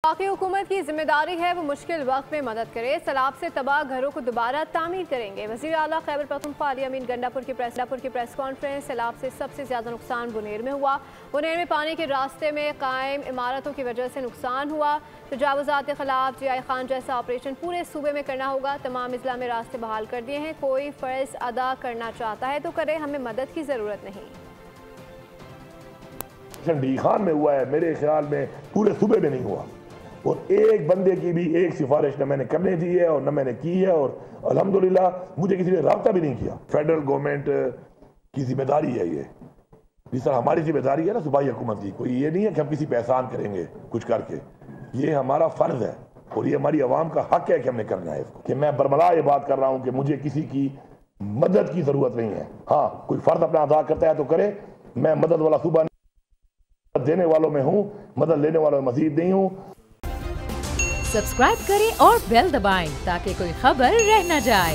बाकी हुकूमत की जिम्मेदारी है वो मुश्किल वक्त में मदद करे। सैलाब से तबाह घरों को दोबारा तामीर करेंगे। वज़ीर आला खैबर पख्तूनख्वा अली अमीन गंडापुर की प्रेस कॉन्फ्रेंस। सैलाब से सबसे ज़्यादा नुकसान बुनेर में हुआ। बुनेर में पानी के रास्ते में कायम इमारतों की वजह से नुकसान हुआ। तजावुज़ात के खिलाफ GI खान जैसा ऑपरेशन पूरे सूबे में करना होगा। तमाम अजला में रास्ते बहाल कर दिए हैं। कोई फ़र्ज़ अदा करना चाहता है तो करे, हमें मदद की ज़रूरत नहीं। डी खान में हुआ है, मेरे ख्याल में पूरे सूबे में नहीं हुआ। और एक बंदे की भी एक सिफारिश न मैंने करने दी है और न मैंने की है, और अल्हम्दुलिल्लाह मुझे किसी ने राब्ता भी नहीं किया। फेडरल गवर्नमेंट की जिम्मेदारी है ये, जिस तरह हमारी जिम्मेदारी है ना सूबाई हुकूमत की। कोई ये नहीं है कि हम किसी पे एहसान करेंगे कुछ करके, ये हमारा फर्ज है और ये हमारी आवाम का हक है कि हमने करना है इसको। कि मैं बरमला ये बात कर रहा हूँ कि मुझे किसी की मदद की जरूरत नहीं है। हाँ, कोई फर्ज अपना अदा करता है तो करे। मैं मदद वाला सूबा देने वालों में हूँ, मदद लेने वालों में मजीद नहीं हूँ। सब्सक्राइब करें और बेल दबाएं ताकि कोई खबर रह न जाए।